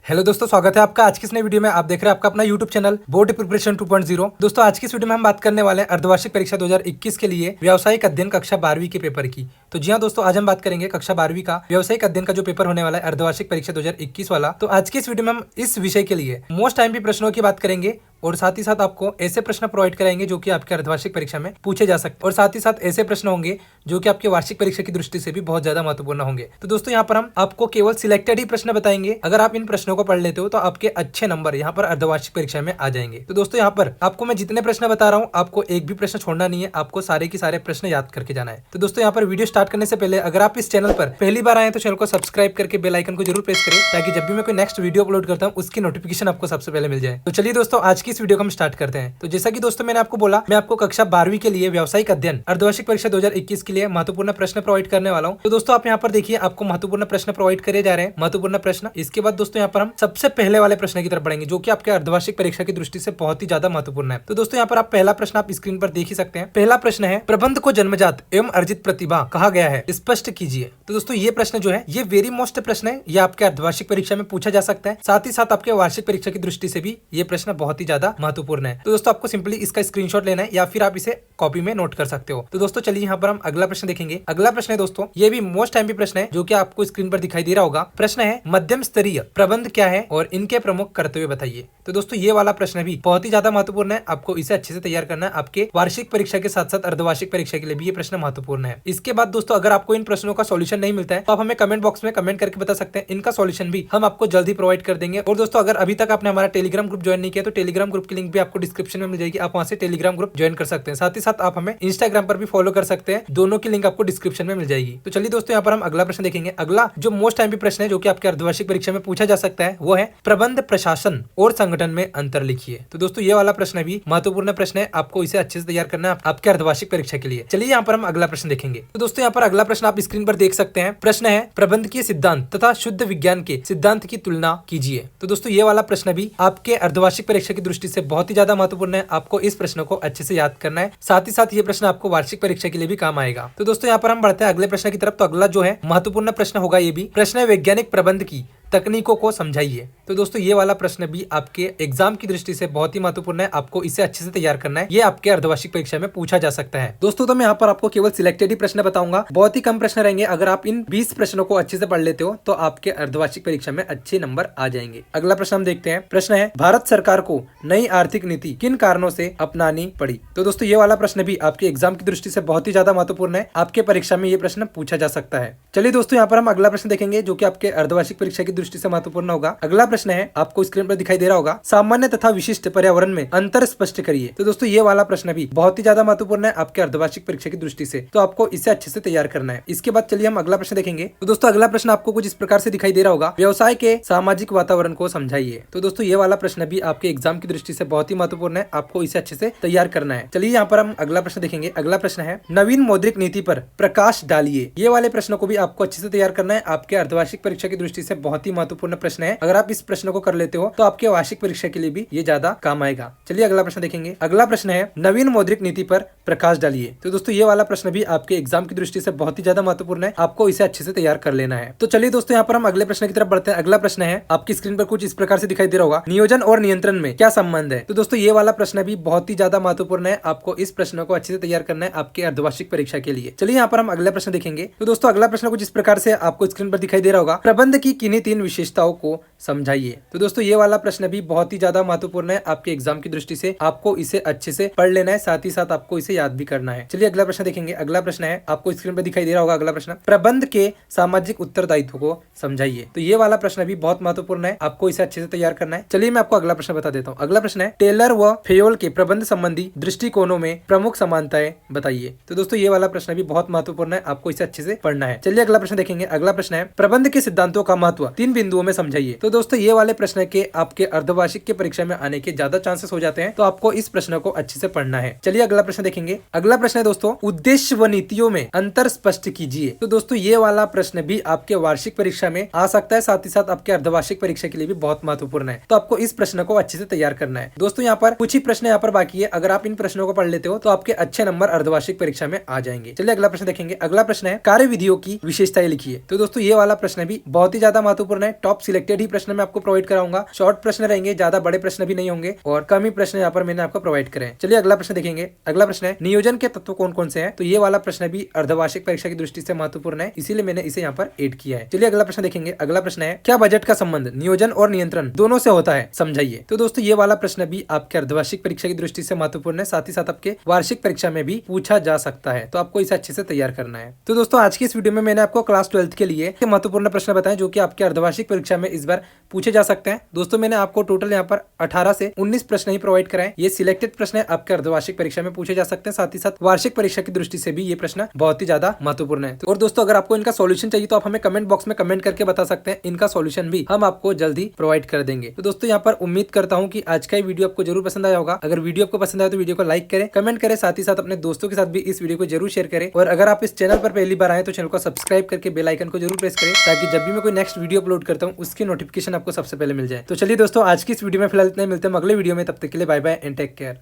Hello दोस्तों, स्वागत है आपका आज की इस नई वीडियो में। आप देख रहे हैं आपका अपना यूट्यूब चैनल बोर्ड प्रिपरेशन 2.0। दोस्तों आज की इस वीडियो में हम बात करने वाले हैं अर्धवार्षिक परीक्षा 2021 के लिए व्यावसायिक अध्ययन कक्षा 12वीं के पेपर की। तो जी हाँ दोस्तों, आज हम बात करेंगे कक्षा 12वीं का व्यावसायिक अध्ययन का जो पेपर होने वाला है अर्धवार्षिक परीक्षा 2021 वाला। तो आज की इस वीडियो में हम इस विषय के लिए मोस्ट टाइम प्रश्नों की बात करेंगे और साथ ही साथ आपको ऐसे प्रश्न प्रोवाइड कराएंगे जो कि आपके अर्धवार्षिक परीक्षा में पूछे जा सकते हैं और साथ ही साथ ऐसे प्रश्न होंगे जो कि आपके वार्षिक परीक्षा की दृष्टि से भी बहुत ज्यादा महत्वपूर्ण होंगे। तो दोस्तों यहाँ पर हम आपको केवल सिलेक्टेड ही प्रश्न बताएंगे। अगर आप इन प्रश्नों को पढ़ लेते हो तो आपके अच्छे नंबर यहाँ पर अर्धवार्षिक परीक्षा में आ जाएंगे। तो दोस्तों यहाँ पर आपको मैं जितने प्रश्न बता रहा हूँ आपको एक भी प्रश्न छोड़ना नहीं है, आपको सारे के सारे प्रश्न याद करके जाना है। तो दोस्तों यहाँ पर वीडियो स्टार्ट करने से पहले अगर आप इस चैनल पर पहली बार आए तो चैनल को सब्सक्राइब करके बेल आइकन को जरूर प्रेस करें ताकि जब भी मैं कोई नेक्स्ट वीडियो अपलोड करता हूँ उसकी नोटिफिकेशन आपको सबसे पहले मिल जाए। तो चलिए दोस्तों आज की इस वीडियो को हम स्टार्ट करते हैं। तो जैसा कि दोस्तों मैंने आपको बोला, मैं आपको कक्षा 12वीं के लिए व्यावसायिक अध्ययन अर्धवार्षिक परीक्षा 2021 के लिए महत्वपूर्ण प्रश्न प्रोवाइड करने वाला हूं। तो दोस्तों आप यहाँ पर देखिए, आपको महत्वपूर्ण प्रश्न प्रोवाइड करे जा रहे हैं, महत्वपूर्ण प्रश्न। इसके बाद दोस्तों यहाँ पर हम सबसे पहले वाले प्रश्न की तरफ बढ़ेंगे जो कि आपके अर्धवार्षिक परीक्षा की दृष्टि से बहुत ही ज्यादा महत्वपूर्ण है। तो दोस्तों यहाँ पर आप पहला प्रश्न आप स्क्रीन पर देख ही सकते हैं। पहला प्रश्न है, प्रबंध को जन्मजात एवं अर्जित प्रतिभा कहा गया है, स्पष्ट कीजिए। तो दोस्तों ये प्रश्न जो है ये वेरी मोस्ट प्रश्न है, ये आपके अर्धवार्षिक परीक्षा में पूछा जा सकता है। साथ ही साथ आपके वार्षिक परीक्षा की दृष्टि से भी ये प्रश्न बहुत ही ज्यादा महत्वपूर्ण है। तो दोस्तों आपको सिंपली इसका स्क्रीनशॉट लेना है या फिर आप इसे कॉपी में नोट कर सकते हो। तो दोस्तों चलिए यहाँ पर हम अगला प्रश्न देखेंगे। अगला प्रश्न है दोस्तों, ये भी मोस्ट टाइम प्रश्न है जो कि आपको स्क्रीन पर दिखाई दे रहा होगा। प्रश्न है, मध्यम स्तरीय प्रबंध क्या है और इनके प्रमुख कर्तव्य बताइए। तो दोस्तों ये वाला प्रश्न भी बहुत ही ज्यादा महत्वपूर्ण है, आपको इसे अच्छे से तैयार करना है। आपके वार्षिक परीक्षा के साथ साथ अर्धवार्षिक परीक्षा के लिए भी ये प्रश्न महत्वपूर्ण है। इसके बाद दोस्तों अगर आपको इन प्रश्नों का सॉल्यूशन नहीं मिलता है तो आप हमें कमेंट बॉक्स में कमेंट करके बता सकते हैं, इनका सॉल्यूशन भी हम आपको जल्दी प्रोवाइड कर देंगे। और दोस्तों अगर अभी तक आपने हमारा टेलीग्राम ग्रुप ज्वाइन नहीं किया तो टेलीग्राम ग्रुप की लिंक भी आपको डिस्क्रिप्शन में मिल जाएगी, आप वहां से टेलीग्राम ग्रुप ज्वाइन कर सकते हैं। साथ ही साथ आप हमें इंस्टाग्राम पर भी फॉलो कर सकते हैं, दोनों की लिंक आपको डिस्क्रिप्शन में मिल जाएगी। तो चलिए दोस्तों यहाँ पर हम अगला प्रश्न देखेंगे। अगला जो मोस्ट टाइम प्रश्न है जो कि आपके अर्धवार्षिक परीक्षा में पूछा जा सकता है वो है, प्रबंध प्रशासन और संगठन में अंतर लिखिए। तो दोस्तों ये वाला प्रश्न भी महत्वपूर्ण प्रश्न है, आपको इसे अच्छे से तैयार करना है आपके अर्धवार्षिक परीक्षा के लिए। चलिए यहाँ पर हम अगला प्रश्न देखेंगे। तो दोस्तों यहाँ पर अगला प्रश्न आप स्क्रीन पर देख सकते हैं। प्रश्न है, प्रबंधकीय सिद्धांत तथा शुद्ध विज्ञान के सिद्धांत की तुलना कीजिए। तो दोस्तों ये वाला प्रश्न भी आपके अर्धवार्षिक परीक्षा की दृष्टि से बहुत ही ज्यादा महत्वपूर्ण है, आपको इस प्रश्न को अच्छे से याद करना है। साथ ही साथ ये प्रश्न आपको वार्षिक परीक्षा के लिए भी काम आएगा। तो दोस्तों यहाँ पर हम बढ़ते हैं अगले प्रश्न की तरफ। तो अगला जो है महत्वपूर्ण प्रश्न होगा, ये भी प्रश्न है, वैज्ञानिक प्रबंध की तकनीकों को समझाइए। तो दोस्तों ये वाला प्रश्न भी आपके एग्जाम की दृष्टि से बहुत ही महत्वपूर्ण है, आपको इसे अच्छे से तैयार करना है, ये आपके अर्धवार्षिक परीक्षा में पूछा जा सकता है। दोस्तों तो मैं यहाँ पर आपको केवल सिलेक्टेड ही प्रश्न बताऊंगा, बहुत ही कम प्रश्न रहेंगे। अगर आप इन 20 प्रश्नों को अच्छे से पढ़ लेते हो तो आपके अर्धवार्षिक परीक्षा में अच्छे नंबर आ जाएंगे। अगला प्रश्न हम देखते हैं। प्रश्न है, भारत सरकार को नई आर्थिक नीति किन कारणों से अपनानी पड़ी। तो दोस्तों ये वाला प्रश्न भी आपके एग्जाम की दृष्टि से बहुत ही ज्यादा महत्वपूर्ण है, आपके परीक्षा में ये प्रश्न पूछा जा सकता है। चलिए दोस्तों यहाँ पर हम अगला प्रश्न देखेंगे जो कि आपके अर्धवार्षिक परीक्षा की दृष्टि से महत्वपूर्ण। अगला प्रश्न है, आपको स्क्रीन पर दिखाई दे रहा होगा, सामान्य तथा विशिष्ट पर्यावरण में अंतर स्पष्ट करिए। तो दोस्तों ये वाला प्रश्न भी बहुत ही ज्यादा महत्वपूर्ण है आपके अर्धवार्षिक परीक्षा की दृष्टि से, तो आपको इसे अच्छे से तैयार करना है। इसके बाद चलिए हम अगला प्रश्न देखेंगे। तो दोस्तों अगला प्रश्न आपको कुछ इस प्रकार से दिखाई दे रहा होगा, व्यवसाय के सामाजिक वातावरण को समझाइए। तो दोस्तों ये वाला प्रश्न भी आपके एग्जाम की दृष्टि से बहुत ही महत्वपूर्ण है, आपको इसे अच्छे से तैयार करना है। चलिए यहाँ पर हम अगला प्रश्न देखेंगे। अगला प्रश्न है, नवीन मौद्रिक नीति पर प्रकाश डालिए। ये वाले प्रश्न को भी आपको अच्छे से तैयार करना है, आपके अर्धवार्षिक परीक्षा की दृष्टि से बहुत ही महत्वपूर्ण प्रश्न है। अगर आप इस प्रश्न को कर लेते हो तो आपके वार्षिक परीक्षा के लिए भी ये ज्यादा काम आएगा। चलिए अगला प्रश्न देखेंगे। अगला प्रश्न है, नवीन मौद्रिक नीति पर प्रकाश डालिए। तो दोस्तों ये वाला प्रश्न भी आपके एग्जाम की दृष्टि से बहुत ही ज्यादा महत्वपूर्ण है, आपको इसे अच्छे से तैयार कर लेना है। तो चलिए दोस्तों यहाँ पर हम अगले प्रश्न की तरफ बढ़ते हैं। अगला प्रश्न है, आपकी स्क्रीन पर कुछ इस प्रकार से दिखाई दे रहा होगा, नियोजन और नियंत्रण में क्या संबंध है। तो दोस्तों ये वाला प्रश्न भी बहुत ही ज्यादा महत्वपूर्ण है, आपको इस प्रश्न को अच्छे से तैयार करना है आपके अर्धवार्षिक परीक्षा के लिए। चलिए यहाँ पर हम अगला प्रश्न देखेंगे। तो दोस्तों अगला प्रश्न कुछ इस प्रकार से आपको स्क्रीन पर दिखाई दे रहा होगा, प्रबंध की किन्हीं 3 विशेषताओं को समझाइए। तो दोस्तों ये वाला प्रश्न भी बहुत ही ज्यादा महत्वपूर्ण है, आपके एग्जाम की दृष्टि से आपको इसे अच्छे से पढ़ लेना है, साथ ही साथ आपको इसे याद भी करना है। चलिए अगला प्रश्न देखेंगे। अगला प्रश्न है, आपको स्क्रीन पर दिखाई दे रहा होगा, अगला प्रश्न, प्रबंध के सामाजिक उत्तरदायित्व को समझाइए। तो ये वाला प्रश्न भी बहुत महत्वपूर्ण है, आपको इसे अच्छे से तैयार करना है। चलिए मैं आपको अगला प्रश्न बता देता हूँ। अगला प्रश्न है, टेलर व फेयोल के प्रबंध संबंधी दृष्टिकोणों में प्रमुख समानताएं बताइए। तो दोस्तों ये वाला प्रश्न भी बहुत महत्वपूर्ण है, आपको इसे अच्छे से पढ़ना है। चलिए अगला प्रश्न देखेंगे। अगला प्रश्न है, प्रबंध के सिद्धांतों का महत्व 3 बिंदुओं में समझाइए। तो दोस्तों ये वाले प्रश्न के आपके अर्धवार्षिक के परीक्षा में आने के ज्यादा चांसेस हो जाते हैं, तो आपको इस प्रश्न को अच्छे से पढ़ना है। चलिए अगला प्रश्न देखेंगे। अगला प्रश्न है दोस्तों, उद्देश्य व नीतियों में अंतर स्पष्ट कीजिए। तो दोस्तों ये वाला प्रश्न भी आपके वार्षिक परीक्षा में आ सकता है, साथ ही साथ आपके अर्धवार्षिक परीक्षा के लिए भी बहुत महत्वपूर्ण है, तो आपको इस प्रश्न को अच्छे से तैयार करना है। दोस्तों यहाँ पर कुछ ही प्रश्न यहाँ पर बाकी है, अगर आप इन प्रश्नों को पढ़ लेते हो तो आपके अच्छे नंबर अर्धवार्षिक परीक्षा में आ जाएंगे। चलिए अगला प्रश्न देखेंगे। अगला प्रश्न है, कार्य विधियों की विशेषताएं लिखिए। तो दोस्तों ये वाला प्रश्न भी बहुत ही ज्यादा महत्वपूर्ण महत्वपूर्ण है। टॉप सिलेक्टेड ही प्रश्न मैं आपको प्रोवाइड कराऊंगा। शॉर्ट प्रश्न रहेंगे, ज्यादा बड़े प्रश्न भी नहीं होंगे और कम ही प्रश्न यहाँ पर मैंने आपको प्रोवाइड करे। चलिए अगला प्रश्न देखेंगे। अगला प्रश्न है नियोजन के तत्व कौन कौन से हैं। तो ये वाला प्रश्न भी अर्धवार्षिक परीक्षा की दृष्टि से महत्वपूर्ण है, इसीलिए मैंने इसे यहाँ पर ऐड किया है। चलिए अगला प्रश्न देखेंगे। अगला प्रश्न है क्या बजट का संबंध नियोजन और नियंत्रण दोनों से होता है, समझाइए। तो दोस्तों ये वाला प्रश्न भी आपके अर्धवार्षिक परीक्षा की दृष्टि से महत्वपूर्ण है, साथ ही साथ आपके वार्षिक परीक्षा में भी पूछा जा सकता है, तो आपको इसे अच्छे से तैयार करना है। तो दोस्तों आज की इस वीडियो में मैंने आपको क्लास 12th के लिए महत्वपूर्ण प्रश्न बताए जो कि आपके अर्धवार्षिक परीक्षा में इस बार पूछे जा सकते हैं। दोस्तों मैंने आपको टोटल यहाँ पर 18 से 19 प्रश्न ही प्रोवाइड कराए। ये सिलेक्टेड प्रश्न है, आपके अर्धवार्षिक परीक्षा में पूछे जा सकते हैं, साथ ही साथ वार्षिक परीक्षा की दृष्टि से भी ये प्रश्न बहुत ही ज्यादा महत्वपूर्ण है। और दोस्तों अगर आपको इनका सॉल्यूशन चाहिए तो आप हमें कमेंट बॉक्स में कमेंट करके बता सकते हैं, इनका सॉल्यूशन भी हम आपको जल्दी प्रोवाइड कर देंगे। तो दोस्तों यहाँ पर उम्मीद करता हूँ कि आज का ये वीडियो आपको जरूर पसंद आया होगा। अगर वीडियो आपको पसंद आया तो वीडियो को लाइक करें, कमेंट करें, साथ ही साथ अपने दोस्तों के साथ भी इस वीडियो को जरूर शेयर करें। और अगर आप इस चैनल पर पहली बार आए तो चैनल को सब्सक्राइब करके बेल आइकन को जरूर प्रेस करें, ताकि जब भी मैं कोई नेक्स्ट वीडियो अपलोड करता हूँ उसकी नोटिफिकेशन आपको सबसे पहले मिल जाए। तो चलिए दोस्तों आज की इस वीडियो में फिलहाल इतना ही, मिलते हैं अगले वीडियो में, तब तक के लिए bye bye and take care.